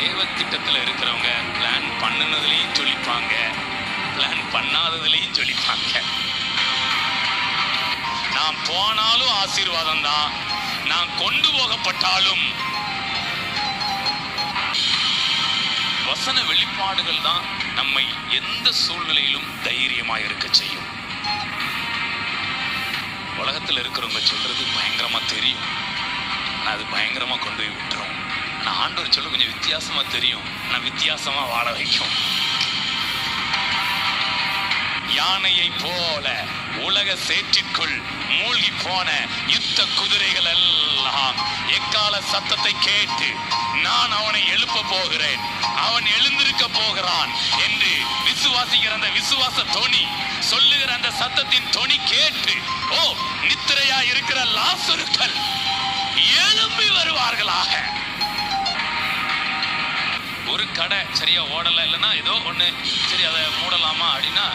தேவ திட்டத்துல இருக்கிறவங்க பிளான் பண்ணுனதுலயும் சொல்லிப்பாங்க, பிளான் பண்ணாததுலயும் சொல்லிப்பாங்க. நான் போனாலும் ஆசீர்வாதம் தான், நான் கொண்டு போகப்பட்டாலும். வசன வெளிப்பாடுகள் தான் நம்மை எந்த சூழ்நிலையிலும் தைரியமாய் இருக்க செய்யும். உலகத்தில் இருக்கிறவங்க சொல்றது பயங்கரமா தெரியும், ஆனா அது பயங்கரமா கொண்டு போய் விட்டுரும். ஆனா ஆண்டவர் சொல்ல கொஞ்சம் வித்தியாசமா தெரியும், ஆனா வித்தியாசமா வாழ வைக்கும். யானையை போல உலக சேற்றிற்குள் மூழ்கி போன யுத்த குதிரைகள் எல்லாம் எக்கால சத்தத்தை கேட்டு நான் அவனை எழுப்ப போகிறேன், அவன் எழுந்திருக்க போகிறான் என்று விசுவாசிக்கிற அந்த விசுவாச தொனி சொல்லுகிற அந்த சத்தத்தின் தொனி கேட்டு, ஓ நித்திரையா இருக்கிற லாசருக்கள் எழும்பி வருவார்களாக. ஒரு கடை சரியா ஓடல, இல்லைன்னா ஏதோ ஒண்ணு சரி அதை மூடலாமா அப்படின்னா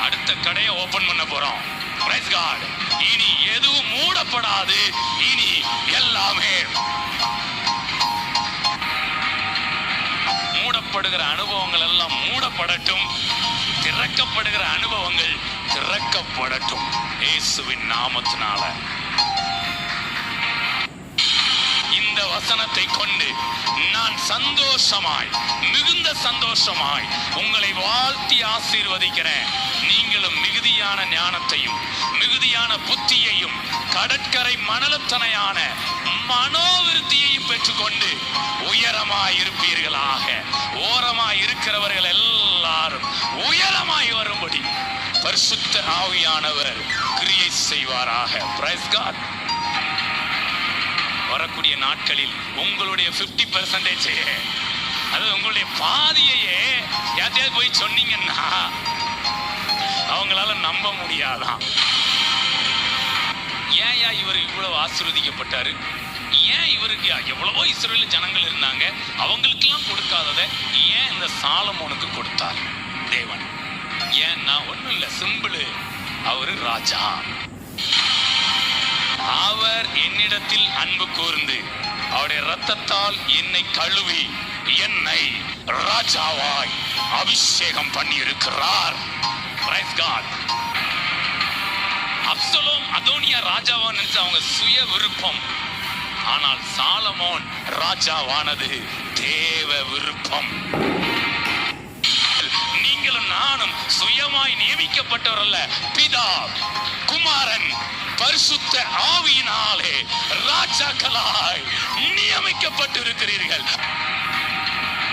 அடுத்த கடையை ஓபன் பண்ண போறோம். Praise God. இனி எதுவும் மூடப்படாது, இனி எல்லாமே மூடப்படுகிற அனுபவங்கள் எல்லாம் மூடப்படட்டும், திறக்கப்படுகிற அனுபவங்கள் திறக்கப்படட்டும் இயேசுவின் நாமத்தினால. இந்த வசனத்தை கொண்டு நான் சந்தோஷமாய், மிகுந்த சந்தோஷமாய் உங்களை வாழ்த்தி ஆசீர்வதிக்கிறேன். நீங்களும் மிகுதியான ஞானத்தையும் மிகுதியான புத்தியையும் கடற்கரை மணலத்தனையான மனோவிருத்தியையும் பெற்றுக்கொண்டு உயரமாய் இருப்பீர்களாக. ஓரமாய் இருக்கிறவர்கள் எல்லாரும் உயரமாய் வரும்படி பரிசுத்த ஆவியானவர் கிரியை செய்வாராக. Praise God. வரக்கூடிய நாட்களில் உங்களுடைய 50% அது உங்களுடைய பாதியையே யார்ட்டையாவது போய் சொன்னீங்கன்னா அவங்களால நம்ப முடியாதான். ஏன் இவர் இவ்வளவு ஆசீர்வதிக்கப்பட்டாரு, ஏன் இவருக்கு எவ்வளவோ இஸ்ரவேல் ஜனங்கள் இருந்தாங்க, அவங்களுக்கெல்லாம் கொடுக்காததை ஏன் இந்த சாலமோனுக்கு கொடுத்தார் தேவன்? ஏன்னா ஒண்ணும் இல்ல, சிம்பிள். அவரு ராஜா. அவர் என்னிடத்தில் அன்பு கூர்ந்து அவருடைய இரத்தத்தால் என்னை கழுவி என்னை ராஜாவாய் அபிஷேகம் பண்ணி இருக்கிறார். Praise God. அப்சலோம் அதோனியா ராஜாவா நினைச்சு அவங்க சுய விருப்பம், ஆனால் சாலமோன் ராஜாவானது தேவ விருப்பம். நீங்களும் நானும் சுயமாய் நியமிக்கப்பட்டவர் அல்ல, பிதா குமாரன் பரிசுத்த ஆவியினாலே ராஜாக்களாய் நியமிக்கப்பட்டு இருக்கிறீர்கள்.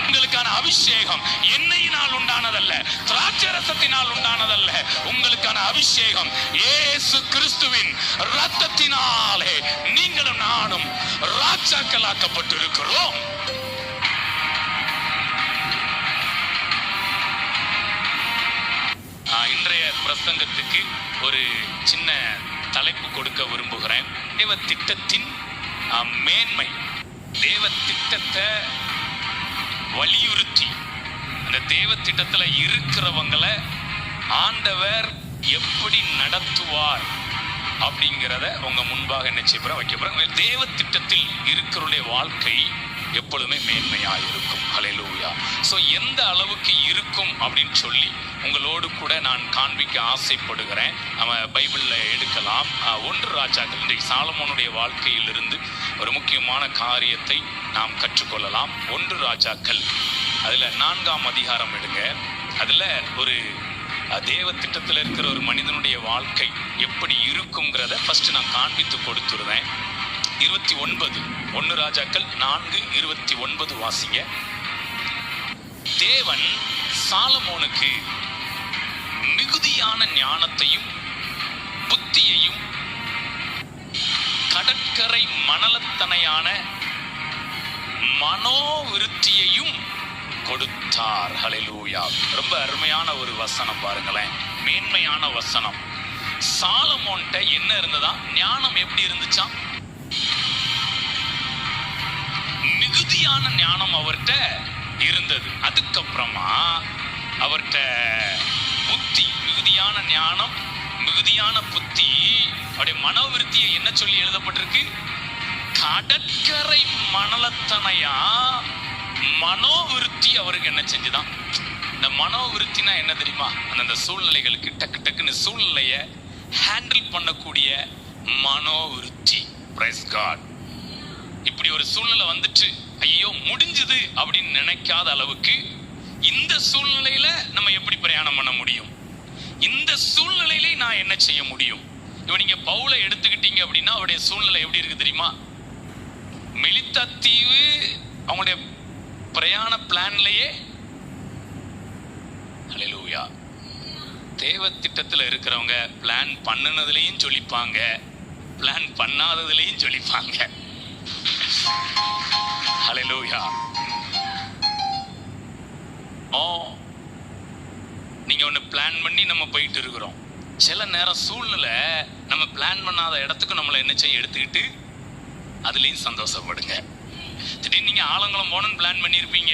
உங்களுக்கான அபிஷேகம் எண்ணெயினால் உண்டானதல்ல, திராட்சரசத்தினால் உண்டானதல்ல. உங்களுக்கான அபிஷேகம் இயேசு கிறிஸ்துவின் இரத்தத்தினாலே நீங்களும் நானும் ராஜாக்களாக்கப்பட்டு இருக்கிறோம். இன்றைய பிரசங்கத்துக்கு ஒரு சின்ன தலைப்பு கொடுக்க விரும்புகிறேன். தேவ திட்டத்தின் மேன்மை. தேவ திட்டத்தை வலியுறுத்தி அந்த தேவ திட்டத்துல இருக்கிறவங்களை ஆண்டவர் எப்படி நடத்துவார் அப்படிங்கிறத உங்க முன்பாக என்ன செய்ய வைக்க போறேன். தேவ திட்டத்தில் இருக்கிறவருடைய வாழ்க்கை எப்பொழுதுமே மேன்மையாக இருக்கும். ஹல்லேலூயா. ஸோ எந்த அளவுக்கு இருக்கும் அப்படின்னு சொல்லி உங்களோடு கூட நான் காண்பிக்க ஆசைப்படுகிறேன். நம்ம பைபிளில் எடுக்கலாம். 1 ராஜாக்கள். இன்றைக்கு சாலமோனுடைய வாழ்க்கையிலிருந்து ஒரு முக்கியமான காரியத்தை நாம் கற்றுக்கொள்ளலாம். 1 ராஜாக்கள் அதில் 4ஆம் அதிகாரம் எடுங்க. அதில் ஒரு தேவ திட்டத்தில் இருக்கிற ஒரு மனிதனுடைய வாழ்க்கை எப்படி இருக்குங்கிறத ஃபர்ஸ்ட் நான் காண்பித்து கொடுத்துருவேன். 29 1 ராஜாக்கள் 4:29 வாசிங்க. தேவன் சாலமோனுக்கு மிகுதியான ஞானத்தையும் புத்தியையும் கடற்கரை மணலத்தனையான மனோவிருத்தியையும் கொடுத்தார். ஹல்லேலூயா. ரொம்ப அருமையான ஒரு வசனம் பாருங்களேன், மேன்மையான வசனம். சாலமோன்ட்ட என்ன இருந்ததா? ஞானம் எப்படி இருந்துச்சா? மிகுதியான ஞானம் அவர்கிட்ட இருந்தது. அதுக்கப்புறமா அவர்கிட்ட புத்தி, மிகுதியான ஞானம், மிகுதியான புத்தி. அவருடைய மனோவிருத்தியை என்ன சொல்லி எழுதப்பட்டிருக்கு? கடற்கரை மணலத்தனையா மனோவிருத்தி அவருக்கு என்ன செஞ்சுதான். இந்த மனோவிருத்தினா என்ன தெரியுமா? அந்த சூழ்நிலைகளுக்கு டக்கு டக்குன்னு சூழ்நிலைய ஹேண்டில் பண்ணக்கூடிய மனோவிருத்தி. Price God. இப்படி ஒரு சூழ்நிலை வந்துட்டு ஐயோ முடிஞ்சது அப்படின்னு நினைக்காத அளவுக்கு இந்த சூழ்நிலையில நம்ம எப்படி பிரயாணம் பண்ண முடியும், இந்த சூழ்நிலையில நான் என்ன செய்ய முடியும். இப்ப நீங்க பவுலை எடுத்துக்கிட்டீங்க அப்படின்னா அவருடைய சூழ்நிலை எப்படி இருக்கு தெரியுமா? மெலித்தா தீவு அவங்களுடைய பிரயாண பிளான்லயே, ஹல்லேலூயா, தேவ திட்டத்துல இருக்கிறவங்க பிளான் பண்ணுனதுலயும் சொல்லிப்பாங்க, பிளான் பண்ணாததுலயும் சொல்லிப்பாங்க. ஹல்லேலூயா. நீங்க ஒண்ணு பிளான் பண்ணி நம்ம போயிட்டு இருக்கிறோம். சில நேரம் சூழ்நிலை நம்ம பிளான் பண்ணாத இடத்துக்கு நம்மளை என்ன செய்ய எடுத்துக்கிட்டு அதுலயும் சந்தோஷப்படுங்க. திடீர்னு நீங்க ஆலங்குளம் போகணும்னு பிளான் பண்ணியிருப்பீங்க.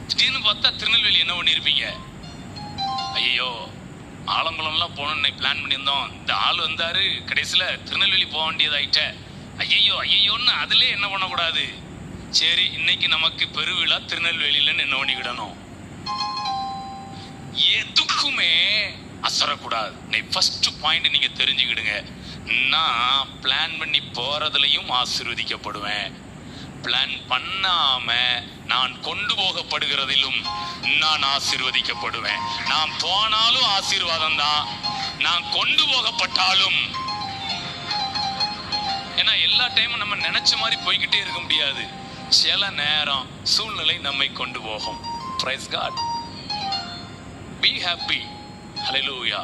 திடீர்னு பார்த்தா திருநெல்வேலி என்ன பண்ணியிருப்பீங்க? ஐயோ ஆலங்குளம்லாம் போகணும்னு பிளான் பண்ணியிருந்தோம், இந்த ஆள் வந்தாரு, கடைசியில திருநெல்வேலி போக வேண்டியதாயிட்ட. ஐயோ ஐயோன்னு அதுல என்ன பண்ணக்கூடாது. சரி இன்னைக்கு நமக்கு பெருவிழா திருநெல்வேலியிலன்னு என்ன பண்ணிக்கிடணும். எதுக்குமே அசரக்கூடாது. ஃபர்ஸ்ட் பாயிண்ட் நீங்க தெரிஞ்சுக்கிடுங்க, நான் பிளான் பண்ணி போறதுலயும் ஆசீர்வதிக்கப்படுவேன், பிளான் பண்ணாம நான் கொண்டு போகப்படுகிறதிலும் நான் ஆசீர்வதிக்கப்படுவேன். நான் போனாலும் ஆசீர்வாதம் தான், நான் கொண்டு போகப்பட்டாலும். ஏன்னா எல்லா டைமும் நம்ம நினைச்ச மாதிரி போய்கிட்டே இருக்க முடியாது. சில நேரம் சூழ்நிலை நம்மை கொண்டு போகும். Praise God. Be happy. Hallelujah.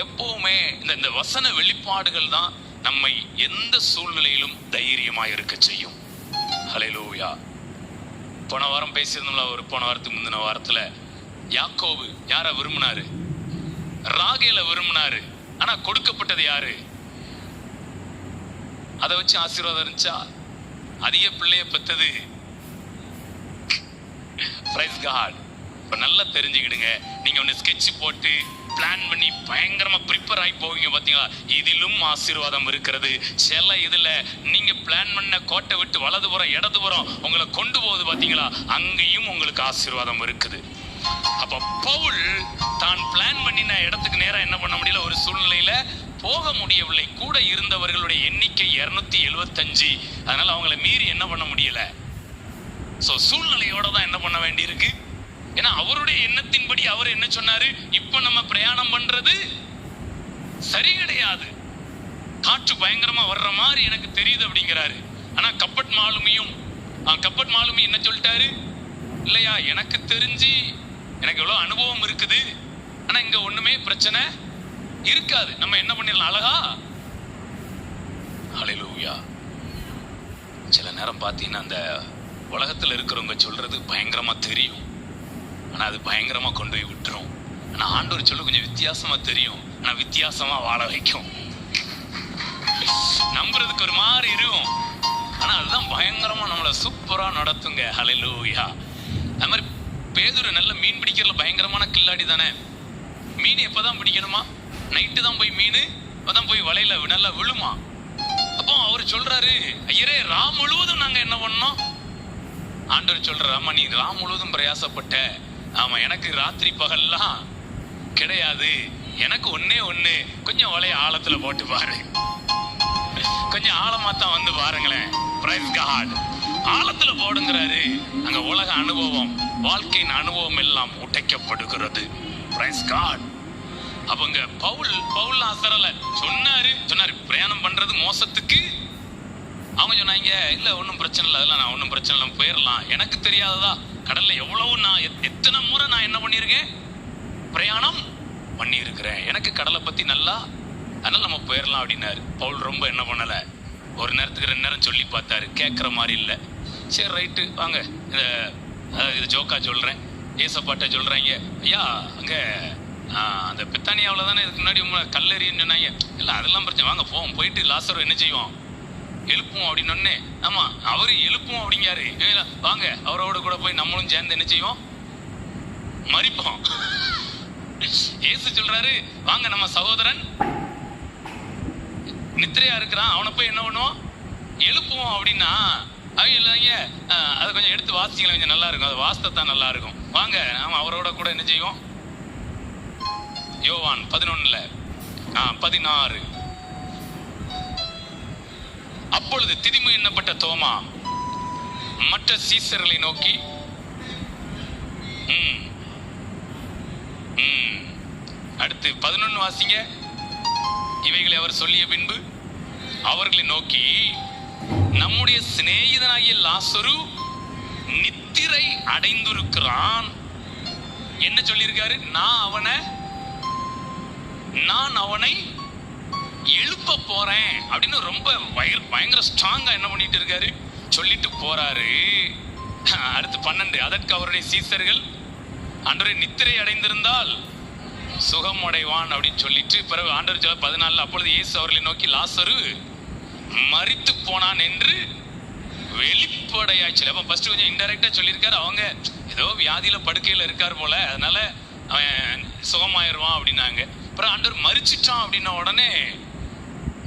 எப்பவுமே இந்த வசன வெளிப்பாடுகள் தான் நம்மை எந்த சூழ்நிலையிலும் தைரியமாக இருக்க செய்யும். ஹல்லேலூயா. போன வாரம் பேசியிருந்தோம்ல, ஒரு போன வாரத்துக்கு முந்தின வாரத்துல யாக்கோபு யார விரும்பினாரு? ராகேல விரும்பினாரு. ஆனா கொடுக்கப்பட்டது யாரு? அதை வச்சு ஆசீர்வாதம் இருந்துச்சா? அதிக பிள்ளைய பெற்றது. Praise God. இப்ப நல்லா தெரிஞ்சுக்கிடுங்க, நீங்க ஒன்னு ஸ்கெட்ச் போட்டு பிளான் பண்ணி பயங்கரமா ப்ரிப்பேர் ஆகி போவீங்க பாத்தீங்களா, இதிலும் ஆசீர்வாதம் இருக்கிறது. சில இதுல நீங்க பிளான் பண்ண கோட்டை விட்டு வலதுபுறம் இடதுபுறம் உங்களை கொண்டு போகுது பாத்தீங்களா, அங்கேயும் உங்களுக்கு ஆசீர்வாதம் இருக்குது. அப்ப பவுல் தான் பிளான் பண்ணின இடத்துக்கு நேரம் என்ன பண்ண முடியல, ஒரு சூழ்நிலையில போக முடியவில்லை. கூட இருந்தவர்களுடைய எண்ணிக்கை 275. அதனால அவங்களை மீறி என்ன பண்ண முடியல. சூழ்நிலையோட தான் என்ன பண்ண வேண்டி இருக்கு. ஏன்னா அவருடைய எண்ணத்தின்படி அவர் என்ன சொன்னாரு, இப்ப நம்ம பிரயாணம் பண்றது சரி கிடையாது, காற்று பயங்கரமா வர்ற மாதிரி எனக்கு தெரியுது அப்படிங்கிறாரு. ஆனா கப்பட் மாலுமி என்ன சொல்லிட்டாரு, இல்லையா எனக்கு தெரிஞ்சு எனக்கு எவ்வளவு அனுபவம் இருக்குது, ஆனா இங்க ஒண்ணுமே பிரச்சனை இருக்காது, நம்ம என்ன பண்ணிடலாம் அழகா. ஹல்லேலூயா. சில நேரம் பார்த்தீங்கன்னா அந்த உலகத்துல இருக்கிறவங்க சொல்றது பயங்கரமா தெரியும், ஆனா அது பயங்கரமா கொண்டு போய் விட்டுரும். ஆனா ஆண்டவர் சொல்ல கொஞ்சம் வித்தியாசமா தெரியும், ஆனா வித்தியாசமா வாழ வைக்கும். நம்புறதுக்கு ஒரு மாதிரி இருக்கும், ஆனா அதுதான் பயங்கரமா நம்மள சூப்பரா நடத்துங்க. ஹல்லேலூயா. அது மாதிரி பேதுரு நல்ல மீன் பிடிக்கிறதுல பயங்கரமான கில்லாடி தானே. மீன் எப்பதான் பிடிக்கணுமா, நைட்டு தான் போய் மீன் அப்பதான் போய் வலையில நல்லா விழுமா. அப்போ அவர் சொல்றாரு, ஐயரே ரா முழுவதும் நாங்க என்ன பண்ணோம். ஆண்டவர் சொல்றாரு, ஆமா நீ ரா முழுவதும் பிரயாசப்பட்ட, ஆமா எனக்கு ராத்திரி பகல்லாம் கிடையாது, எனக்கு ஒன்னே ஒண்ணு, கொஞ்சம் வலைய ஆழத்துல போட்டு பாரு, கொஞ்சம் ஆழமா தான் வந்து பாருங்களேன். Praise God. ஆழத்துல போடுங்கிறாரு. அங்க உலக அனுபவம், வாழ்க்கையின் அனுபவம் எல்லாம் உடைக்கப்படுகிறது. Price God. அவங்க பவுல் அசரல சொன்னாரு பிரயாணம் பண்றது மோசத்துக்கு. அவங்க சொன்னாங்க, இல்ல ஒன்னும் பிரச்சனை இல்லை, அதெல்லாம் நான் ஒன்னும் பிரச்சனை இல்லை போயிடலாம். எனக்கு தெரியாததா, கடல்ல எவ்வளவு நான் எத்தனை முறை நான் என்ன பண்ணிருக்கேன், பிரயாணம் பண்ணி இருக்கிறேன், எனக்கு கடலை பத்தி நல்லா, அதனால நம்ம போயிடலாம் அப்படின்னாரு. பவுல் ரொம்ப என்ன பண்ணல, ஒரு நேரத்துக்கு 2 நேரம் சொல்லி பார்த்தாரு, கேட்கற மாதிரி இல்லை. சரி ரைட்டு வாங்க, இது ஜோக்கா சொல்றேன், ஏசப்பாட்ட சொல்றாங்க, ஐயா அங்க அந்த பித்தானியாவில் தானே இதுக்கு முன்னாடி கல்லெறின்னு சொன்னாங்க. இல்லை அதெல்லாம் பிரச்சனை, வாங்க போவோம், போயிட்டு லாசர் என்ன செய்வோம், எழுப்புவோம் அப்படின்னு. ஆமா அவரு எழுப்புவோம் அப்படிங்காரு, வாங்க அவரோட கூட போய் நம்மளும் சேர்ந்து என்ன செய்வோம், மரிப்போம். ஏசு சொல்றாரு, வாங்க நம்ம சகோதரன் நித்திரையா இருக்கிறான், அவனை போய் என்ன பண்ணுவோம், எழுப்புவோம் அப்படின்னா அவங்க இல்லைங்க அதை கொஞ்சம் எடுத்து வாசிக்கலாம், கொஞ்சம் நல்லா இருக்கும், அது வாசித்தான் நல்லா இருக்கும், வாங்க நாம அவரோட கூட என்ன செய்வோம். யோவான் 11:16. அப்பொழுது திதிமு எண்ணப்பட்ட தோமா மற்ற சீசர்களை நோக்கி அடுத்து 11 வாசிங்க. இவைகளை அவர் சொல்லிய பின்பு அவர்களை நோக்கி, நம்முடைய சிநேகிதனாகிய லாசரு நித்திரை அடைந்திருக்கிறான். என்ன சொல்லியிருக்காரு? நான் அவனை எழுப்ப போறேன் அப்படின்னு ரொம்ப பயங்கர ஸ்ட்ராங்கா என்ன பண்ணிட்டு இருக்காரு, சொல்லிட்டு போறாரு. அடுத்து 12. அதற்கு அவருடைய சீசர்கள், ஆண்டவரே நித்திரை அடைந்திருந்தால் சுகம் அடைவான் அப்படின்னு சொல்லிட்டு பிறகு ஆண்டவர் சொல்ல 14. அப்பொழுது இயேசு அவர்களை நோக்கி, லாசரு மரித்து போனான் என்று வெளிப்படையாச்சு. அப்ப ஃபர்ஸ்ட் கொஞ்சம் இன்டைரக்டா சொல்லியிருக்காரு, அவங்க ஏதோ வியாதியில படுக்கையில இருக்கார் போல, அதனால அவன் சுகமாயிருவான் அப்படின்னாங்க. அப்புறம் ஆண்டவர் மரிச்சிட்டான் அப்படின்ன உடனே,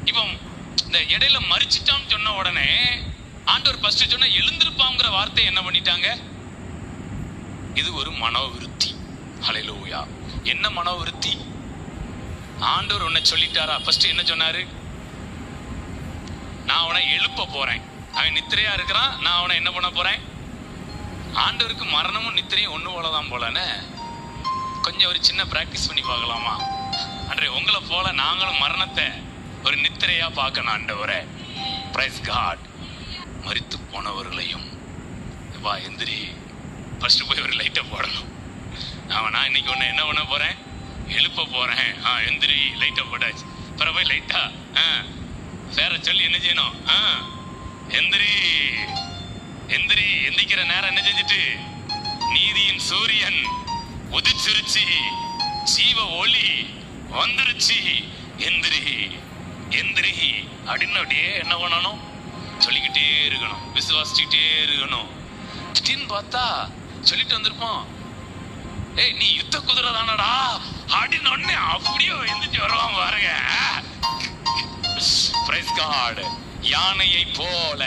இப்போ இந்த இடையில மரிச்சிட்டான்னு சொன்ன உடனே ஆண்டவர் ஃபர்ஸ்ட் சொன்ன எழுந்திருப்பாங்கிற வார்த்தை என்ன பண்ணிட்டாங்க, இது ஒரு மனோவிருத்தி. ஹல்லேலூயா. என்ன மனோவிருத்தி? ஆண்டவர் உன்னை சொல்லிட்டாரா? ஃபர்ஸ்ட் என்ன சொன்னாரு? நான் அவனை எழுப்ப போறேன். அவன் நித்திரையா இருக்கிறான், நான் அவனை என்ன பண்ண போறேன். ஆண்டவருக்கு மரணமும் நித்திரையும் ஒண்ணு போலதான் போலன்னு கொஞ்சம் ஒரு சின்ன பிராக்டிஸ் பண்ணி பார்க்கலாமா? அன்றே உங்களை போல நாங்களும் மரணத்தை ஒரு நித்திரையா பார்க்கணும். ஆண்டவரே, பிரைஸ் காட். மரித்து போனவர்களையும் வா எந்திரி, ஃபர்ஸ்ட் போய் ஒரு லைட்டை போடணும். நான் இன்னைக்கு ஒன்று என்ன பண்ண போறேன், எழுப்ப போறேன். எந்திரி, லைட்டை போட்டாச்சு. பிறகு போய் லைட்டா வேற சொல்லி என்ன செய்யணும், எந்திரி எந்திரி. எந்திக்கிற நேரம் என்ன செஞ்சுட்டு, நீதியின் சூரியன் உதிச்சிருச்சு, ஜீவ ஒளி வந்துருச்சு, எந்திரி எந்திரி அப்படின்னு அப்படியே என்ன பண்ணணும், சொல்லிக்கிட்டே இருக்கணும், விசுவாசிச்சுக்கிட்டே இருக்கணும். திடீர்னு பார்த்தா சொல்லிட்டு வந்திருப்போம், ஏய் நீ யுத்த குதிரை தானடா அப்படின்னு ஒண்ணு அப்படியே எந்திரிச்சு வருவான் பாருங்க. Praise God. யானையை போல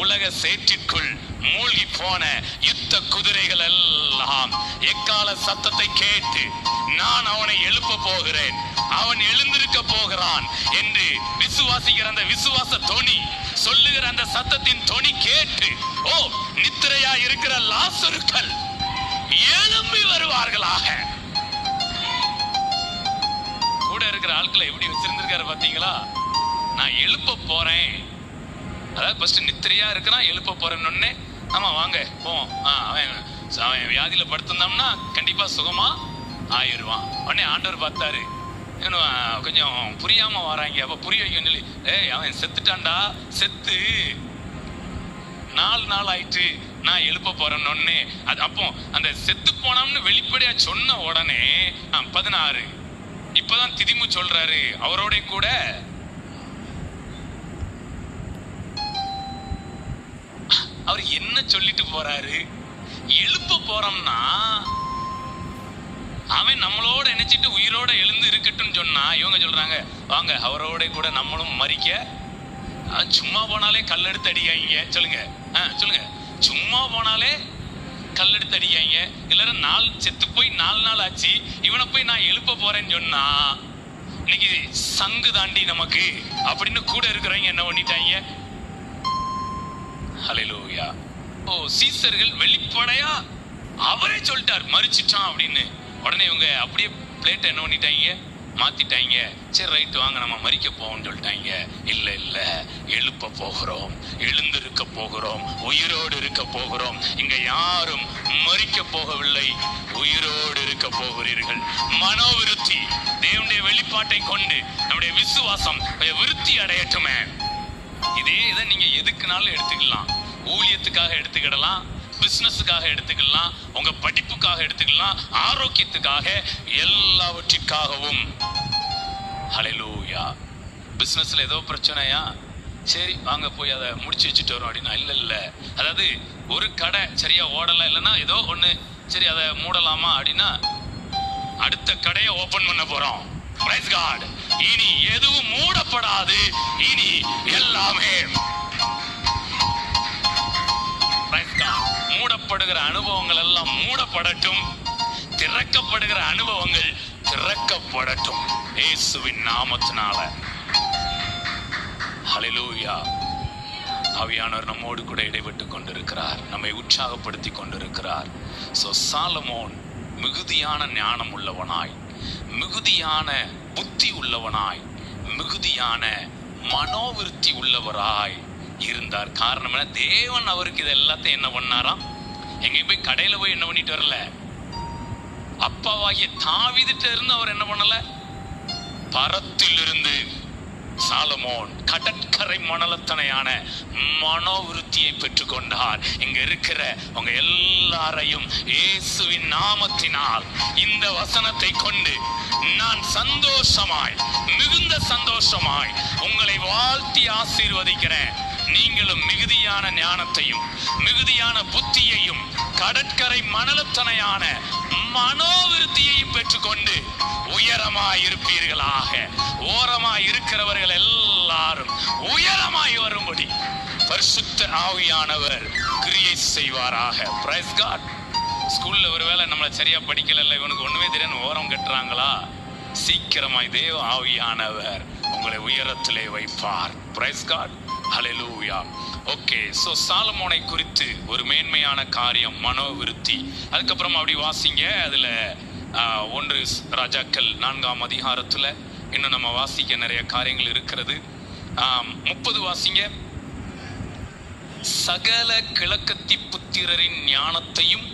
உலக சேற்றிற்குள் மூழ்கி போன யுத்த குதிரைகள் எல்லாம் எக்கால சத்தத்தை கேட்டு, நான் அவனை எழுப்ப போகிறேன், அவன் எழுந்திருக்க போகிறான் என்று விசுவாசிக்கிற அந்த விசுவாச தொனி, சொல்லுகிற அந்த சத்தத்தின் தொனி கேட்டு, ஓ நித்திரையா இருக்கிற லாசருக்கள் எழும்பி வருவார்களாக. கூட இருக்கிற ஆட்களை எப்படி வச்சிருந்திருக்காரு பாத்தீங்களா? நான் எழுப்ப போறேன். அதாவது ஃபர்ஸ்ட் நித்திரையா இருக்கிறான், எழுப்ப போறேன்னு, ஆமா வாங்க போவோம், அவன் வியாதியில படுத்திருந்தோம்னா கண்டிப்பா சுகமா ஆயிடுவான். உடனே ஆண்டவர் பார்த்தாரு, கொஞ்சம் புரியாம வராங்க, அப்ப புரிய வைக்க சொல்லி, அவன் செத்துட்டான்டா, செத்து 4 நாள் ஆயிட்டு, நான் எழுப்ப போறேன்னு. அது அப்போ அந்த செத்து போனோம்னு வெளிப்படையா சொன்ன உடனே 16. இப்பதான் திதிமு சொல்றாரு, அவரோட கூட அவர் என்ன சொல்லிட்டு போறாரு, எழுப்ப போறோம்னா அவன் நம்மளோட நினைச்சிட்டு உயிரோட எழுந்து இருக்கட்டும் சொன்னா, இவங்க சொல்றாங்க வாங்க அவரோட கூட நம்மளும் மறிக்க. சும்மா போனாலே கல்லெடுத்து அடிக்காங்க. சொல்லுங்க சொல்லுங்க, சும்மா போனாலே கல்லெடுத்து அடிக்காங்க. எல்லாரும் செத்து போய் 4 நாள் ஆச்சு, இவனை போய் நான் எழுப்ப போறேன்னு சொன்னா இன்னைக்கு சங்கு தாண்டி நமக்கு அப்படின்னு கூட இருக்கிறவங்க என்ன பண்ணிட்டாங்க. ஹல்லேலூயா. ஓ சீசர்கள் வெளிப்படையா அவரே சொல்லிட்டார் மரிச்சிட்டான் அப்படின்னு. உடனே இவங்க அப்படியே பிளேட்டை என்ன பண்ணிட்டாங்க, மாத்திட்டாங்க. சரி ரைட் வாங்க நம்ம மரிக்க போவோம்னு சொல்லிட்டாங்க. இல்ல இல்ல, எழுப்ப போகிறோம், எழுந்திருக்க போகிறோம், உயிரோடு இருக்க போகிறோம். இங்க யாரும் மரிக்க போகவில்லை, உயிரோடு இருக்க போகிறீர்கள். மனோவிருத்தி, தேவனுடைய வெளிப்பாட்டை கொண்டு நம்முடைய விசுவாசம் விருத்தி அடையட்டுமே. இதே இதை நீங்க எதுக்குனாலும் எடுத்துக்கலாம். ஊழியத்துக்காக எடுத்துக்கிடலாம், பிசினஸுக்காக எடுத்துக்கலாம், உங்க படிப்புக்காக எடுத்துக்கலாம், ஆரோக்கியத்துக்காக, எல்லாவற்றிற்காகவும். ஹல்லேலூயா. பிசினஸ்ல ஏதோ பிரச்சனையா, சரி வாங்க போய் அதை முடிச்சு வச்சுட்டு வரோம் அப்படின்னா, இல்ல இல்ல, அதாவது ஒரு கடை சரியா ஓடல, இல்லைன்னா ஏதோ ஒண்ணு சரி அதை மூடலாமா அப்படின்னா அடுத்த கடையை ஓபன் பண்ண போறோம். Praise God. இனி எதுவும் மூடப்படாது, இனி எல்லாமே மூடப்படுகிற அனுபவங்கள் எல்லாம் மூடப்படட்டும், திறக்கப்படுகிற அனுபவங்கள் திறக்கப்படட்டும் இயேசுவின் நாமத்தினால. ஹல்லேலூயா. ஆவியானவர் நம்மோடு கூட இடைப்பட்டு கொண்டிருக்கிறார், நம்மை உற்சாகப்படுத்தி கொண்டிருக்கிறார். சோ சாலமோன் மிகுதியான ஞானம் உள்ளவனாய், மிகுதியான புத்தி உள்ளவனாய், மிகுதியான மனோவிருத்தி உள்ளவராய் இருந்தார். காரணம் என்ன? தேவன் அவருக்கு இது எல்லாத்தையும் என்ன பண்ணாராம்? எங்கேயும் போய் கடையில போய் என்ன பண்ணிட்டு வரல. அப்பாவாகிய தாவீதுட்ட இருந்து அவர் என்ன பண்ணல? பரத்திலிருந்து சாலமோன் கடற்கரை மணலத்தனையான மனோவிருத்தியை பெற்றுக்கொண்டார். இங்க இருக்கிற உங்க எல்லாரையும் இயேசுவின் நாமத்தினால் இந்த வசனத்தை கொண்டு நான் சந்தோஷமாய், மிகுந்த சந்தோஷமாய் உங்களை வாழ்த்தி ஆசீர்வதிக்கிறேன். நீங்களும் மிகுதியான ஞானத்தையும் மிகுதியான புத்தியையும் கடற்கரை மணலத்தனையான மனோவிருத்தியையும் பெற்றுக்கொண்டு உயரமாய் இருப்பீர்களாக. ஓரமாய் இருக்கிறவர்கள் எல்லாரும் உயரமாய் வரும்படி பரிசுத்த ஆவியானவர் கிரியை செய்வாராக. Praise God. ஸ்கூல்ல ஒருவேளை நம்மளை சரியா படிக்கல, இவனுக்கு ஒண்ணுமே தெரியாது ஓரம் கட்டுறாங்களா, சீக்கிரமாய் தேவ ஆவியானவர் உங்களை உயரத்திலே வைப்பார். Praise God. Hallelujah. Okay, so சாலமோனை குறித்து ஒரு மேன்மையான காரியம் மனோவிருத்தி. அதுக்கப்புறம் அப்படி வாசிங்க, அதுல 1 ராஜாக்கள் 4ஆம் அதிகாரத்துல இன்னும் நம்ம வாசிக்க நிறைய காரியங்கள் இருக்கிறது. 30 வாசிங்க. சகல கிழக்கத்தி புத்திரரின் ஞானத்தையும்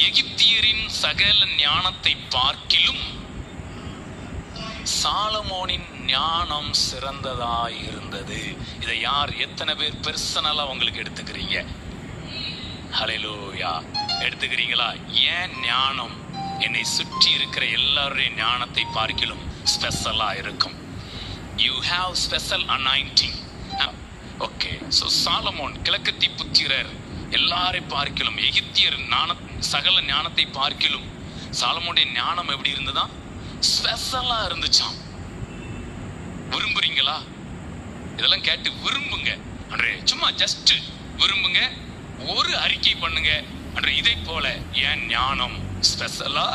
எகிப்தியரின் சகல ஞானத்தை பார்க்கிலும் சாலமோனின் ஞானம் சிறந்ததாய் இருந்தது. இதை யார் எத்தனை பேர் பர்சனலா உங்களுக்கு எடுத்துக்கிறீங்க? ஹல்லேலூயா. எடுத்துக்கிறீங்களா? ஏன் ஞானம் என்னை சுற்றி இருக்கிற எல்லாருடைய ஞானத்தை பார்க்கிலும் ஸ்பெஷலா இருக்கும். You have special anointing. Okay, so Solomon கிழக்கத்தி புத்திரர் எல்லாரை பார்க்கிலும், எகிப்தியர் சகல ஞானத்தை பார்க்கிலும் சாலமோனுடைய ஞானம் எப்படி இருந்ததா? ஸ்பெஷலா இருந்துச்சாம். விரும்புறீங்களா? இதெல்லாம் கேட்டு விரும்புங்க அன்றே. சும்மா ஜஸ்ட் விரும்புங்க, ஒரு அறிக்கை பண்ணுங்க அன்றே. இதை போல என் ஞானம் ஸ்பெஷலா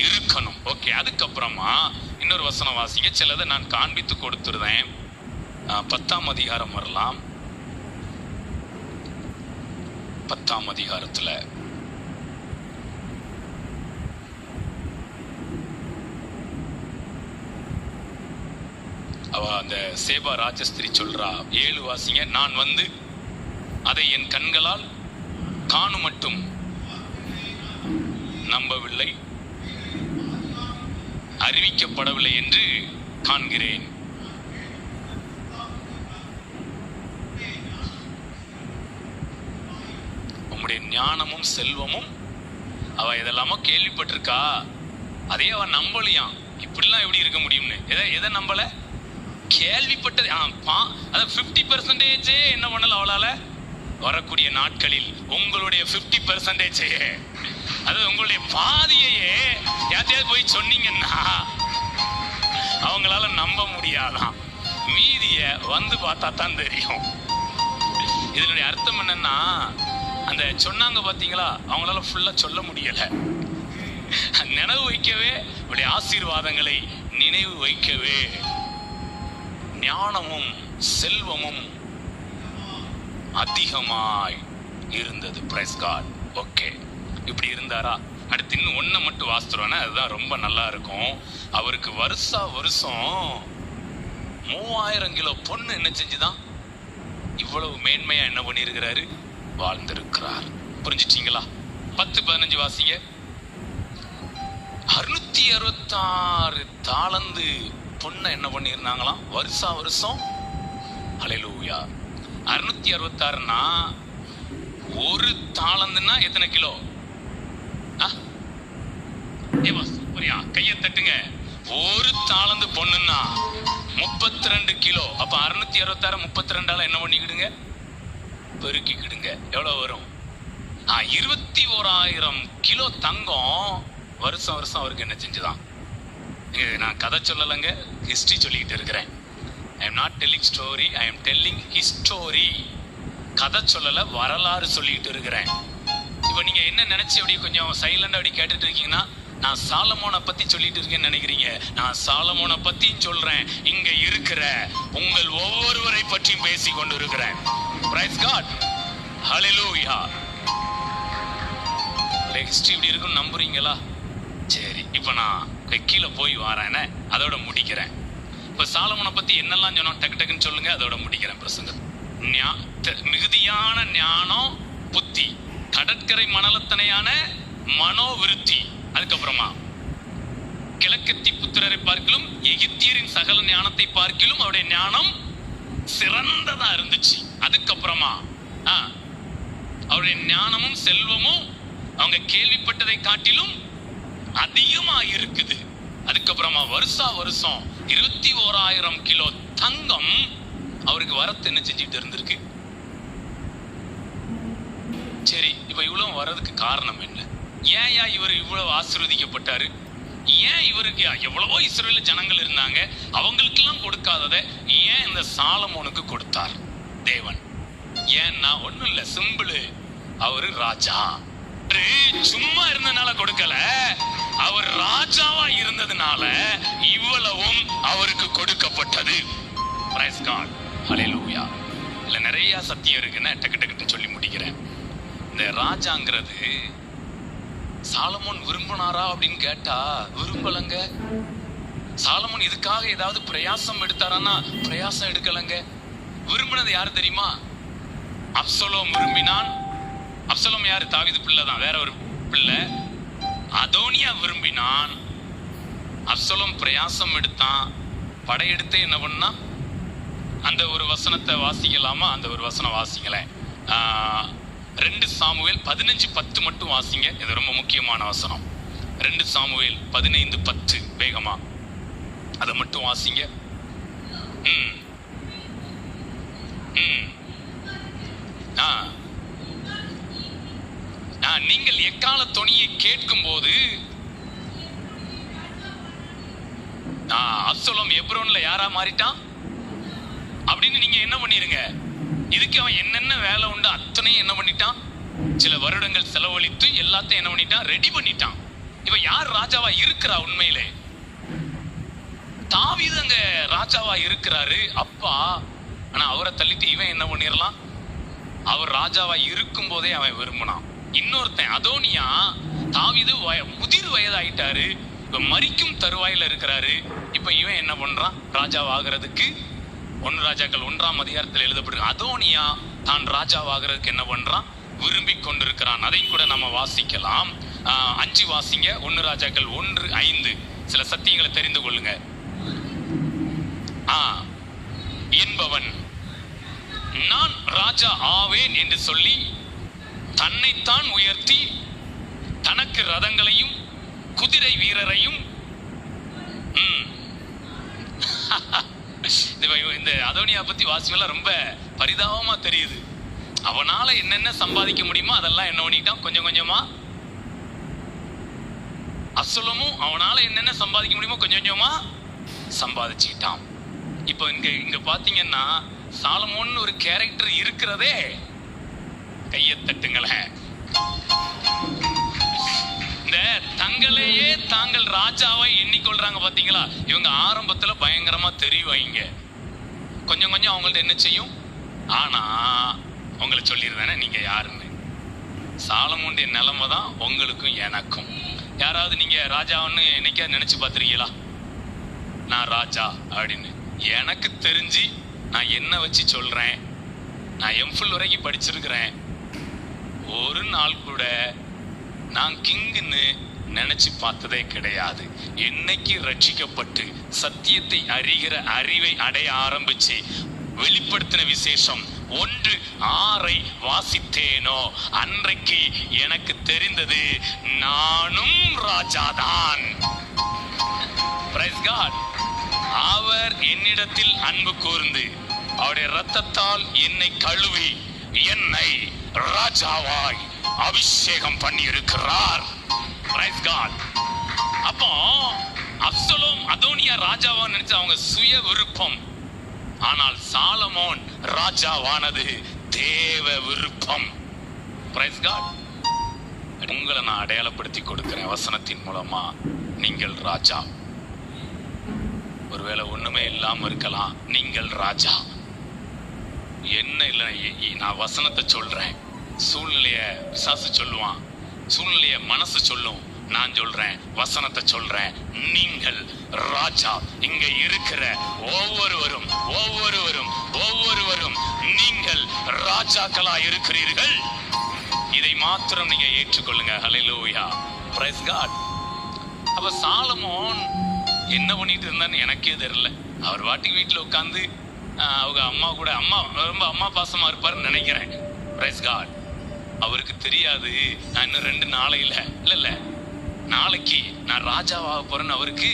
இருக்கணும். ஓகே, அதுக்கப்புறமா இன்னொரு வசனம் வாசிங்க. சிலதை நான் காண்பித்து கொடுத்துருந்தேன். 10ஆம் அதிகாரம் வரலாம். 10ஆம் அதிகாரத்துல அவ அந்த சேபா ராஜஸ்திரி சொல்றா. 7 வாசிங்க. நான் வந்து அதை என் கண்களால் காணும் மட்டும் நம்பவில்லை, அறிவிக்கப்படவில்லை என்று காண்கிறேன். உம்முடைய ஞானமும் செல்வமும், அவ இதெல்லாமோ கேள்விப்பட்டிருக்கா, அதே அவ நம்பலையாம். இப்படிலாம் எப்படி இருக்க முடியும்னு. எதை நம்பல? கேள்விப்பட்டது. 50% என்ன பண்ணல அவளால? வரக்கூடிய நாட்களில் உங்களுடைய 50%, அதாவது உங்களுடைய பாதியையே யார்ட்டையாவது போய் சொன்னீங்கன்னா அவங்களால நம்ப முடியாதான். மீதிய வந்து பார்த்தா தான் தெரியும். இதனுடைய அர்த்தம் என்னன்னா, அந்த சொன்னாங்க பாத்தீங்களா, அவங்களால ஃபுல்லா சொல்ல முடியல. நினைவு வைக்கவே, உடைய ஆசீர்வாதங்களை நினைவு வைக்கவே ஞானமும் செல்வமும் அதிகமாய் இருந்தது. Price God. ஓகே, இப்படி இருந்தாரா? அடுத்து இன்னும் ஒன்றை மட்டும் வாசித்துருவானே, அதுதான் ரொம்ப நல்லா இருக்கும். அவருக்கு வருஷம் 3000 கிலோ பொண்ணு என்ன செஞ்சுதான் இவ்வளவு மேன்மையா என்ன பண்ணியிருக்கிறாரு? வாழ்ந்திருக்கிறார். புரிஞ்சிட்டீங்களா? 10-15 வாசிங்க. 666 தாளந்து பொண்ணை என்ன பண்ணியிருந்தாங்களாம் வருஷம். ஹல்லேலூயா. 666னா ஒரு தாளந்துன்னா எத்தனை கிலோ? சூப்பரியா, கையை தட்டுங்க. ஒரு தாளந்து பொண்ணுன்னா 32 கிலோ. அப்ப 666 32ஆல என்ன பண்ணிக்கிடுங்க? பெருக்கிக்கிடுங்க. எவ்வளவு வரும்? 21,000 கிலோ தங்கம் வருஷம் அவருக்கு என்ன செஞ்சுதான்? நான் கதை சொல்லலைங்க, ஹிஸ்டரி சொல்லிக்கிட்டு இருக்கிறேன். I am not telling story, I am telling history. கதை சொல்லல, வரலாறு சொல்லிட்டு இருக்கிறேன். இப்ப நீங்க என்ன நினைச்சு அப்படி கொஞ்சம் சைலண்டா அப்படி கேட்டுட்டு இருக்கீங்கன்னா, நான் சாலமோனை பத்தி சொல்லிட்டு இருக்கேன்னு நினைக்கிறீங்க. நான் சாலமோனை பத்தியும் சொல்றேன், இங்க இருக்கிற உங்கள் ஒவ்வொருவரை பற்றியும் பேசி கொண்டு இருக்கிறேன். Praise God. Hallelujah. ஹிஸ்டரி இப்படி இருக்குன்னு நம்புறீங்களா? சரி, இப்ப நான் கீழே போய் வரேன், அதோட முடிக்கிறேன். இப்ப சாலமோனை பத்தி என்னெல்லாம் சொன்னோம், டக்கு டக்குன்னு சொல்லுங்க, அதோட முடிக்கிறேன் பிரசங்க. மிகுதியான ஞானம், புத்தி, கடற்கரை மணலத்தனையான மனோவிருத்தி, அதுக்கப்புறமா கிழக்கத்தி புத்திரரை பார்க்கிலும் எகிப்தியரின் சகல ஞானத்தை பார்க்கிலும் அவருடைய ஞானம் சிறந்ததா இருந்துச்சு. அதுக்கப்புறமா அவருடைய ஞானமும் செல்வமும் அவங்க கேள்விப்பட்டதை காட்டிலும் அதிகமா இருக்குது. அதுக்கப்புறமா வருஷா வருஷம் 21,000 கிலோ தங்கம் அவருக்கு வரத்து என்ன செஞ்சுட்டு இருந்திருக்கு. சரி, இப்ப இவ்வளவு வர்றதுக்கு காரணம் என்ன? ஏன் இவர் இவ்வளவு ஆசீர்வதிக்கப்பட்டாரு? ஏன் இவருக்கு எவ்வளவோ இஸ்ரவேல் ஜனங்கள் இருந்தாங்க, அவங்களுக்கு எல்லாம் கொடுக்காததை ஏன் இந்த சாலமோனுக்கு கொடுத்தார் தேவன்? ஏன்னா ஒண்ணும் இல்ல, சிம்பிள். அவரு ராஜா. சும்மா இருந்ததுனால கொடுக்கல, அவர் ராஜாவா இருந்ததுனால இவ்வளவும் அவருக்கு கொடுக்கப்பட்டது. Praise God. ஹல்லேலூயா. இல்ல நிறைய சத்தியம் இருக்குன்னு டக்கு டக்குன்னு சொல்லி முடிக்கிறேன். இந்த ராஜாங்கிறது சாலமோன் விரும்பினாரா அப்படின்னு கேட்டா விரும்பலங்க. சாலமோன் இதுக்காக ஏதாவது பிரயாசம் எடுத்தாரான்னா பிரயாசம் எடுக்கலங்க. விரும்பினது யாரு தெரியுமா? அப்சலோம் விரும்பினான். அப்சலோம் யாரு? தாவீது பிள்ளை தான், வேற ஒரு பிள்ளை. அதோனியா விரும்பினான். அப்சலோம் பிரயாசம் எடுத்தான், படையெடுத்து என்ன பண்ணா? அந்த ஒரு வசனத்தை வாசிக்கலாமா? அந்த ஒரு வசனம் வாசிங்களேன். 2 சாமுவேல் 15:10 மட்டும் வாசிங்க. இது ரொம்ப முக்கியமான வசனம். 2 சாமுவேல் 15:10 வேகமா அதை மட்டும் வாசிங்க. நீங்கள் எக்கால தொனியை கேட்கும் போது அப்சலோம் எப்ரோன்ல யாரா மாறிட்டான் அப்படின்னு நீங்க என்ன பண்ணிருங்க. இதுக்கு அவன் என்னென்ன வேலை உண்டு அத்தனையும் என்ன பண்ணிட்டான்? சில வருடங்கள் செலவழித்து எல்லாத்தையும் என்ன பண்ணிட்டான்? ரெடி பண்ணிட்டான். இப்ப யார் ராஜாவா இருக்கிறா? உண்மையிலே தாவீது அங்க ராஜாவா இருக்கிறாரு, அப்பா. ஆனா அவரை தள்ளிட்டு இவன் என்ன பண்ணிடலாம்? அவர் ராஜாவா இருக்கும் போதே அவன் விரும்பினான். இன்னொருத்தன் அதோனியா, தாவீது முதிர் வயதாயிட்டாரு, இப்ப மரிக்கும் தருவாயில இருக்கிறாரு. இப்ப இவன் என்ன பண்றான்? ராஜாவாகிறதுக்கு 1 ராஜாக்கள் 1ஆம் அதிகாரத்தில் எழுதப்பட்டிருக்கு. அதோனியா தான் ராஜாவாகிறதுக்கு என்ன பண்றான்? விரும்பி கொண்டிருக்கிறான். அதை கூட நம்ம வாசிக்கலாம். 5 வாசிங்க. 1 ராஜாக்கள் 1:5 சில சத்தியங்களை தெரிந்து கொள்ளுங்க. என்பவன் நான் ராஜா ஆவேன் என்று சொல்லி தன்னைத்தான் உயர்த்தி தனக்கு ரதங்களையும் குதிரை வீரரையும் இந்த அதோனியா பத்தி வாசிக்கலாம் ரொம்ப பரிதாபமா தெரியுது. அவனால என்னென்ன சம்பாதிக்க முடியுமோ அதெல்லாம் என்ன பண்ணிட்டான்? கொஞ்சம் கொஞ்சமா. அப்சலோமும் அவனால என்னென்ன சம்பாதிக்க முடியுமோ கொஞ்சம் கொஞ்சமா சம்பாதிச்சுட்டான். இப்ப இங்க பாத்தீங்கன்னா சாலமோன் ஒரு கேரக்டர் இருக்கிறதே. கையை தட்டுங்களேன். இந்த தங்களையே தாங்கள் ராஜாவை எண்ணிக்கொள்றாங்க பாத்தீங்களா? இவங்க ஆரம்பத்துல பயங்கரமா தெரிவாங்க. கொஞ்சம் கொஞ்சம் அவங்கள்ட்ட என்ன செய்யும்? ஆனா உங்களை சொல்லிருந்தானே நீங்க யாருன்னு. சாலமோனுடைய நிலைமை தான் உங்களுக்கும் எனக்கும். யாராவது நீங்க ராஜான்னு என்னைக்காவது நினைச்சு பார்த்திருக்கீங்களா? நான் ராஜா அப்படின்னு. எனக்கு தெரிஞ்சு நான் என்ன வச்சு சொல்றேன், நான் எம்ஃபில் வரைக்கும் படிச்சிருக்கிறேன். ஒரு நாள் கூட நான் கிங்குன்னு நினைச்சு பார்த்ததே கிடையாது. என்னைக்கு ரட்சிக்கப்பட்டு சத்தியத்தை அறிகிற அறிவை அடைய ஆரம்பிச்சு வெளிப்படுத்தின விசேஷம் 1:6 வாசித்தேனோ அன்றைக்கு எனக்கு தெரிந்தது நானும் ராஜாதான். Price God. அவர் என்னிடத்தில் அன்பு கூர்ந்து அவருடைய இரத்தத்தால் என்னை கழுவி என்னை ராஜாவாய் அபிஷேகம் பண்ணி இருக்கிறார். Praise God. அப்போ அப்சலோம் அதோனியா ராஜாவா நினைச்ச அவங்க சுய விருப்பம். ஆனால் சாலமோன் ராஜாவானது தேவ விருப்பம். Praise God. உங்களை நான் அடையாளப்படுத்தி கொடுக்கிறேன் வசனத்தின் மூலமா. நீங்கள் ராஜா. ஒருவேளை ஒண்ணுமே இல்லாம இருக்கலாம், நீங்கள் ராஜா. என்ன இல்லை, நான் வசனத்தை சொல்றேன். சூழ்நிலைய பிசாசு சொல்லுவான், சூழ்நிலைய மனசு சொல்லும். நான் சொல்றேன், வசனத்தை சொல்றேன். நீங்கள் ராஜா. இங்க இருக்கிற ஒவ்வொருவரும் ஒவ்வொருவரும் ஒவ்வொருவரும் நீங்கள் ராஜாக்களா இருக்கிறீர்கள். இதை மாத்திரம் நீங்க ஏற்றுக்கொள்ளுங்க. ஹல்லேலூயா, பிரைஸ் காட். அப்ப சாலமோன் என்ன பண்ணிட்டு இருந்தான்னு எனக்கே தெரியல. அவர் வாட்டி வீட்டுல உட்கார்ந்து அவங்க அம்மா கூட, அம்மா ரொம்ப அம்மா பாசமா இருப்பாருன்னு நினைக்கிறேன். Praise God. அவருக்கு தெரியாது நான் இன்னும் 2 நாளையில இல்ல நாளைக்கு நான் ராஜாவாக போறேன்னு. அவருக்கு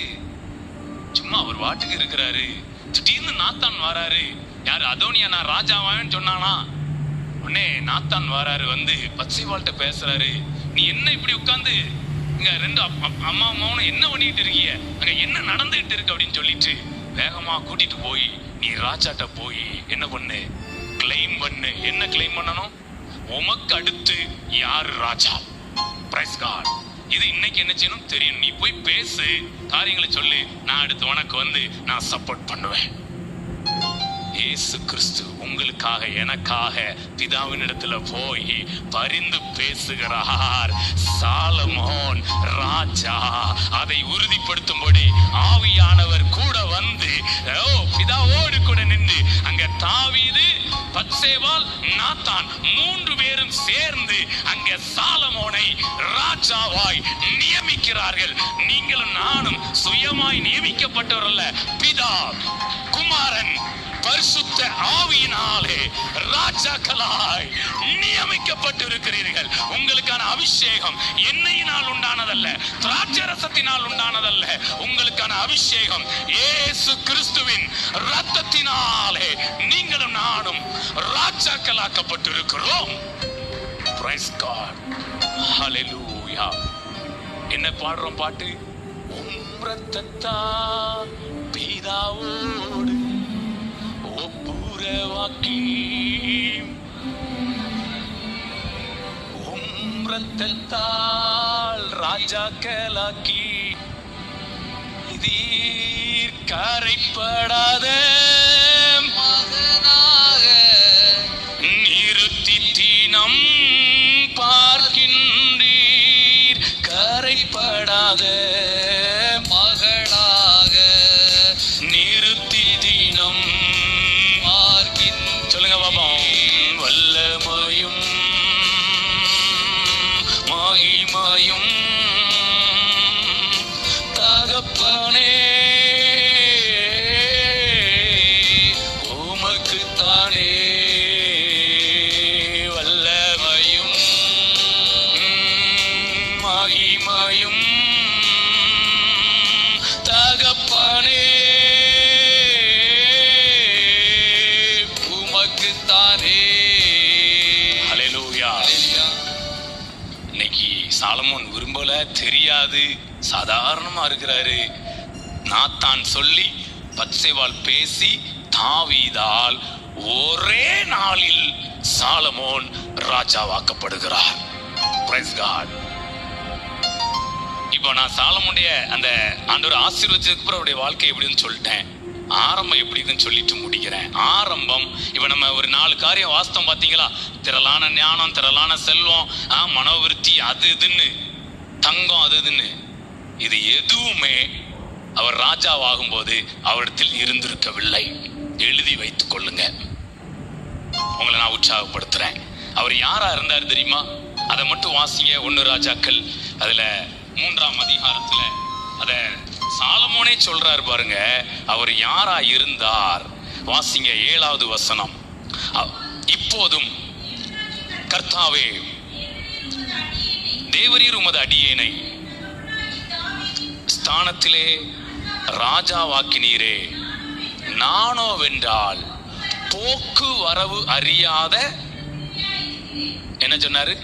சும்மா அவர் வாட்டுக்கு இருக்கிறாரு. திடீர்னு நாத்தான் வராரு. யாரு? அதோனியா நான் ராஜாவான்னு சொன்னானா? உடனே நாத்தான் வராரு, வந்து பத்சேபாள்கிட்ட பேசுறாரு. நீ என்ன இப்படி உட்கார்ந்து இங்க 2 அம்மாவும் என்ன பண்ணிட்டு இருக்கீங்க, அங்க என்ன நடந்துகிட்டு இருக்கு அப்படின்னு சொல்லிட்டு வேகமா கூட்டிட்டு போய் நீ ராஜாட்ட போய் என்ன பண்ணு, கிளைம் பண்ணு. என்ன கிளைம் பண்ணணும்? உமக்கு அடுத்து யாரு ராஜா? Price God. இது இன்னைக்கு என்ன செய்யணும் தெரியும். நீ போய் பேசு, காரியங்களை சொல்லு. நான் அடுத்து உனக்கு வந்து நான் சப்போர்ட் பண்ணுவேன். இயேசு கிறிஸ்து உங்களுக்காக எனக்காக பிதாவினிடத்துல போய் பரிந்து பேசுகிறார். சாலமோன் ராஜா. அதை உறுதிப்படுத்தும்படி ஆவியானவர் கூட வந்து பிதாவோடு கூட நின்று அங்க தாவீது, பத்சேபாள், நாத்தான் 3 பேரும் சேர்ந்து அங்க சாலமோனை ராஜாவாய் நியமிக்கிறார்கள். நீங்களும் நானும் சுயமாய் நியமிக்கப்பட்டவர் அல்ல. பிதா, குமாரன், பரிசுத்த ஆவியினாலே ராஜாக்களாய் நியமிக்கப்பட்டிருக்கிறீர்கள். உங்களுக்கான அபிஷேகம் எண்ணெயினால் உண்டானதல்ல, திராட்சரசத்தினால் உண்டானதல்ல. உங்களுக்கான அபிஷேகம் இயேசு கிறிஸ்துவின் இரத்தத்தினாலே நீங்களும் நானும் ராஜாக்களாக்கப்பட்டிருக்கிறோம். Price God. ஹல்லேலூயா. என்ன பாடுறோம் பாட்டு? உம்ரத்தத்தா பிதாவோடு ஒப்புரவாக்கி, உம்ரத்தத்தால் ராஜாக்களாக்கி, இதீர் கரைப்படாத மகனாக நிறுத்தி தினம் பார்க்கின்றீர். கரைப்படாத மகளாக நிறுத்தி தினம் பார்க்கின். சொல்லுங்க பாபா. வல்லமையும் மகிமையும் தகப்பனே உமக்குத்தானே. வல்லமையும் மகிமையும் தகப்பனே உமக்குத்தானே. ஹல்லேலூயா. இன்னைக்கு சாலமோன் விரும்பல, தெரியாது, சாதாரணமா இருக்கிறாரு. நாத்தான் சொல்லி, பத்சேபாள் பேசி, தாவீதால் ஒரே நாளில் சாலமோன் ராஜாவாக்கப்படுகிறார். Price God. இப்போ நான் சாலமோனுடைய அந்த ஆண்டவர் ஆசீர்வதிச்சதுக்கு அப்புறம் அவருடைய வாழ்க்கை எப்படின்னு சொல்லிட்டேன். ஆரம்பம் எப்படின்னு சொல்லிட்டு முடிக்கிறேன். ஆரம்பம் இப்ப நம்ம ஒரு 4 காரியம் வாஸ்தவம் பாத்தீங்களா? திரளான ஞானம், திரளான செல்வம், மனோவிருத்தி, அது இதுன்னு, தங்கம், அது இதுன்னு. இது எதுவுமே அவர் ராஜாவாகும் போது அவரிடத்தில் இருந்திருக்கவில்லை. எழுதி வைத்துக் கொள்ளுங்க. உங்களை நான் உற்சாகப்படுத்துறேன். அவர் யாரா இருந்தார் தெரியுமா? அதை மட்டும் வாசிங்க. 1 ராஜாக்கள் அதுல 3ஆம் அதிகாரத்துல அத சாலமோனே சொல்றாரு பாருங்க. அவர் யாரா இருந்தார்? வாசிங்க 7வது வசனம். இப்போதும் கர்த்தாவே, தேவரீர் உமது அடியேனை ஸ்தானத்திலே ராஜாவாக்கினீரே. நானோ வென்றால் போக்கு வரவு அறியாத, என்ன சொன்னாரு?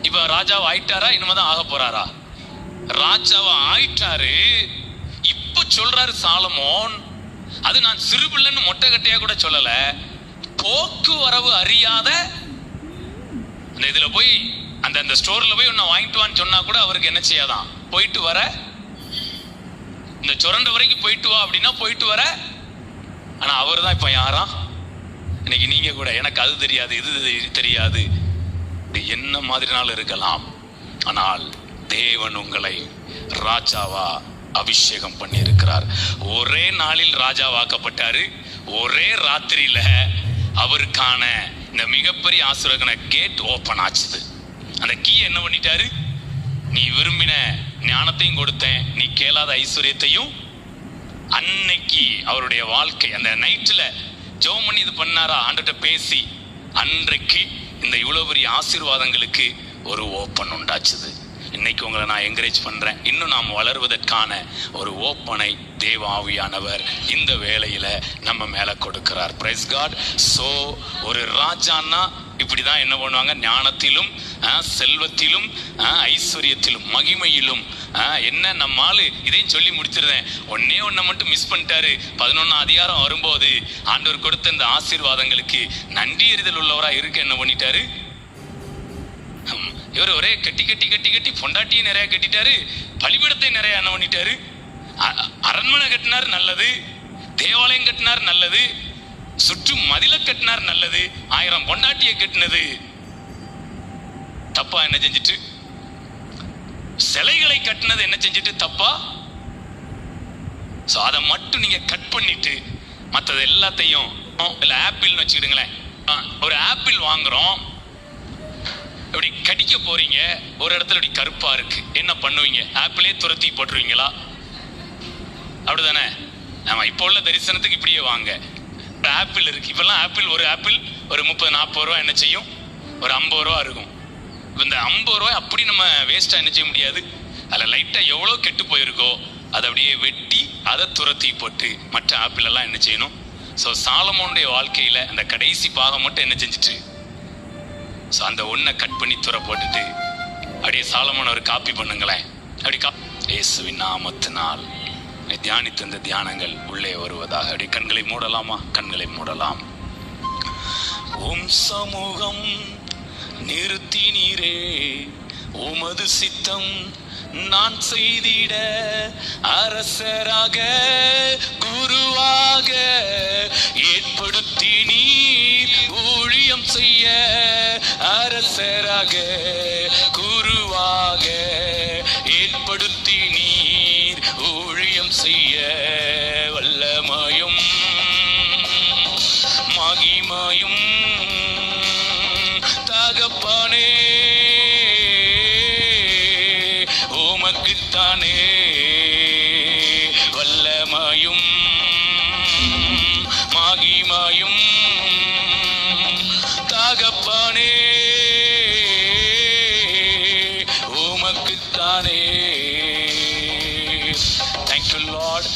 இப்ப ராஜாவா ஆயிட்டாரா? இனிமேதான் ஆக போறாரா? ராஜாவா ஆயிட்டாரு. இப்ப சொல்றாரு சாலமோன், அது நான் சிறுபிள்ளைன்னு மொட்டை கட்டையா கூட சொல்லல. போக்குவரவு அறியாத அந்த இதுல போய் அந்த ஸ்டோர்ல போய் உன்னை வாங்கிட்டு வான்னு சொன்னா கூட அவருக்கு என்ன செய்யாதான், போயிட்டு வர, இந்த சுரண்ட வரைக்கும் போயிட்டு வா அப்படின்னா போயிட்டு வர. ஆனா அவர் தான் இப்ப யாரா? இன்னைக்கு நீங்க கூட எனக்கு அது தெரியாது இது தெரியாது என்ன மாதிரினாலும் இருக்கலாம். ஆனால் தேவன் உங்களை ராஜாவா அபிஷேகம் பண்ணி இருக்கிறார். ஒரே நாளில் ராஜாவாக்கப்பட்டாரு. ஒரே ராத்திரியில அவருக்கான இந்த மிகப்பெரிய ஆசீர்வாதமான கேட் ஓபன் ஆச்சுது. அந்த கீ என்ன பண்ணிட்டாரு? நீ விரும்பின ஞானத்தையும் கொடுத்தேன், நீ கேளாத ஐஸ்வர்யத்தையும். அன்னைக்கு அவருடைய வாழ்க்கை அந்த நைட்ல ஜெபம் பண்ணி இது பண்ணாரா, ஆண்டவர்ட்ட பேசி, அன்றைக்கு இந்த இவ்வளவு பெரிய ஆசீர்வாதங்களுக்கு ஒரு ஓப்பன் உண்டாச்சுது. இன்னைக்கு உங்களை நான் என்கரேஜ் பண்றேன், இன்னும் நாம் வளர்வதற்கான ஒரு ஓப்பனை தேவ ஆவியானவர் இந்த வேளையில நம்ம மேல கொடுக்கிறார். Price God. சோ ஒரு ராஜான்னா இப்படிதான் என்ன பண்ணுவாங்க, ஞானத்திலும் செல்வத்திலும் ஐஸ்வர்யத்திலும் மகிமையிலும். என்ன நம்ம ஆளு இதையும் சொல்லி முடிச்சிருந்தேன், ஒன்னே ஒன்ன மட்டும் மிஸ் பண்ணிட்டாரு. 11ஆம் அதிகாரம் வரும்போது ஆண்டவர் கொடுத்த இந்த ஆசீர்வாதங்களுக்கு நன்றி எறிதல் உள்ளவரா இருக்க என்ன பண்ணிட்டாரு, இவர் ஒரே கட்டி கட்டி கட்டி கட்டி பொண்டாட்டியும் நிறைய கட்டிட்டாரு, பலிபீடத்தை நிறைய என்ன பண்ணிட்டாரு. அரண்மனை கட்டினார் நல்லது, தேவாலயம் கட்டினார் நல்லது, சுற்றும் மதில கட்டினார் நல்லது, 1000 பொண்டாட்டியை கட்டினது தப்பா என்ன செஞ்சிட்டு, சிலைகளை கட்டினது என்ன செஞ்சிட்டு தப்பா. அதை மட்டும் நீங்க கட் பண்ணிட்டு மற்றது எல்லாத்தையும், இல்ல ஆப்பிள்னு வச்சுக்கிடுங்களேன், ஒரு ஆப்பிள் வாங்குறோம், இப்படி கடிக்க போறீங்க, ஒரு இடத்துல இப்படி கருப்பா இருக்கு, என்ன பண்ணுவீங்க? ஆப்பிளே துரத்தி போட்டுருவீங்களா? அப்படிதானே? ஆமா, இப்போ உள்ள தரிசனத்துக்கு இப்படியே வாங்க. ஆப்பிள் இருக்கு, இப்பெல்லாம் ஆப்பிள் ஒரு ஆப்பிள் ஒரு 30-40 ரூபா என்ன செய்யும், ஒரு 50 ரூபா இருக்கும். இந்த 50 ரூபாய் அப்படி நம்ம வேஸ்டா என்ன செய்ய முடியாது. அதில் லைட்டா எவ்வளோ கெட்டு போயிருக்கோ அதை அப்படியே வெட்டி அதை துரத்தி போட்டு மற்ற ஆப்பிள் எல்லாம் என்ன செய்யணும். ஸோ சாலமோனுடைய வாழ்க்கையில அந்த கடைசி பாகம் மட்டும் என்ன செஞ்சிட்டு, ஸோ அந்த ஒன்றை கட் பண்ணி துற போட்டுட்டு அப்படியே சாலமோன் ஒரு காப்பி பண்ணுங்களேன். அப்படி இயேசுவின் நாமத்தினால் தியானித்த இந்த தியானங்கள் உள்ளே வருவதாக. அப்படி கண்களை மூடலாமா? கண்களை மூடலாம். உம் சமூகம் நிறுத்தினீரே, உமது சித்தம் நான் செய்திட, அரசராக குருவாக ஏற்படுத்தி நீர் ஊழியம் செய்ய, அரசராக குருவாக ஏற்படுத்தி நீர் ஊழியம் செய்ய, வல்லமையும் மகிமையும் தகப்பனே உமக்குத்தானே, வல்லமையும் மகிமையும் தகப்பனே உமக்குத்தானே. Thank you Lord.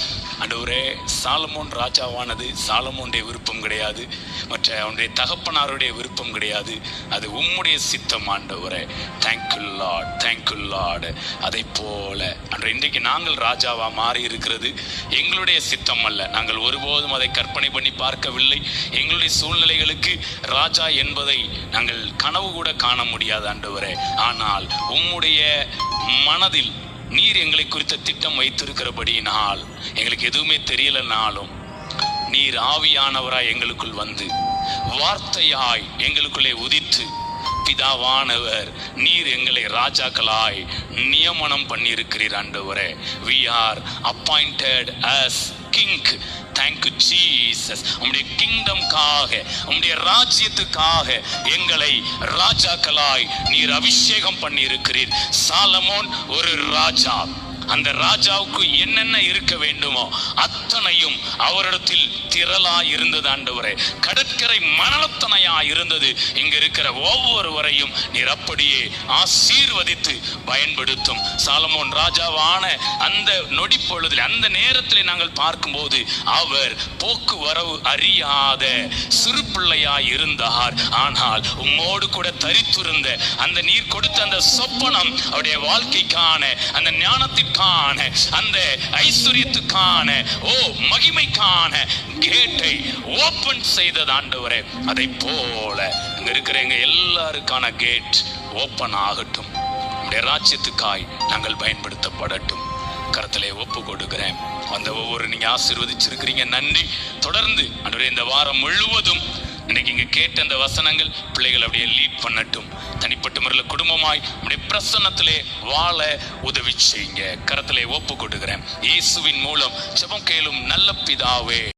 ஆண்டவரே, சாலமோன் ராஜாவானது சாலமோனுடைய விருப்பம் கிடையாது, மற்ற அவனுடைய தகப்பனாருடைய விருப்பம் கிடையாது, அது உம்முடைய சித்தம் ஆண்டவரே. Thank you Lord, thank you Lord. அதை போல அன்று இன்றைக்கு நாங்கள் ராஜாவா மாறி இருக்கிறது எங்களுடைய சித்தம் அல்ல, நாங்கள் ஒருபோதும் அதை கற்பனை பண்ணி பார்க்கவில்லை. எங்களுடைய சூழ்நிலைகளுக்கு ராஜா என்பதை நாங்கள் கனவு கூட காண முடியாது ஆண்டவரே. ஆனால் உம்முடைய மனதில் நீர் எங்களை குறித்த திட்டம் வைத்திருக்கிறபடியினால் எங்களுக்கு எதுவுமே தெரியலனாலும் நீர் ஆவியானவராய் எங்களுக்குள் வந்து வார்த்தையாய் எங்களுக்குள்ளே உதித்து பிதாவானவர் நீர் எங்களை ராஜாக்களாய் நியமனம் பண்ணியிருக்கிறீர் ஆண்டவரே. We are appointed as king. Thank you Jesus. உம்முடைய கிங்டம்காக, உம்முடைய ராஜ்யத்துக்காக எங்களை ராஜாக்களாய் நீர் அபிஷேகம் பண்ணியிருக்கிறீர். சாலமோன் ஒரு ராஜா, அந்த ராஜாவுக்கு என்னென்ன இருக்க வேண்டுமோ அத்தனையும் அவரிடத்தில் திரளாய் இருந்தது ஆண்டவரே. கடற்கரை மணலத்தனையாய் இருந்தது. இங்க இருக்கிற ஒவ்வொருவரையும் நீர் அப்படியே ஆசீர்வதித்து பயன்படுத்தும். சாலமோன் ராஜாவான அந்த நொடி பொழுதில், அந்த நேரத்தில் நாங்கள் பார்க்கும்போது அவர் போக்குவரவு அறியாத சிறு பிள்ளையாய் இருந்தார். ஆனால் உம்மோடு கூட தரித்திருந்த அந்த நீர் கொடுத்த அந்த சொப்பனம் அவருடைய வாழ்க்கைக்கான அந்த ஞானத்திற்கு நன்மைக்கான, அந்த ஐஸ்வர்யத்துக்கான, மகிமைக்கான கேட்டை ஓபன் செய்தது ஆண்டவரே. அதை போல இங்க இருக்கிற எங்க எல்லாருக்கான கேட் ஓபன் ஆகட்டும். உடைய ராஜ்யத்துக்காய் நாங்கள் பயன்படுத்தப்படட்டும். கரத்திலே ஒப்பு கொடுக்கிறேன். அந்த ஒவ்வொரு நீங்க ஆசீர்வதிச்சிருக்கிறீங்க, நன்றி. தொடர்ந்து ஆண்டவரே இந்த வாரம் முழுவதும் இன்னைக்கு இங்க கேட்ட அந்த வசனங்கள் பிள்ளைகள் அப்படியே லீட் பண்ணட்டும். தனிப்பட்ட முறையில் குடும்பமாய் அப்படியே பிரசன்னத்திலே வாழ உதவி செய்யுங்க. கரத்திலே ஒப்பு கொடுக்கிறேன். இயேசுவின் மூலம் ஜெபம் கேளும் நல்ல பிதாவே.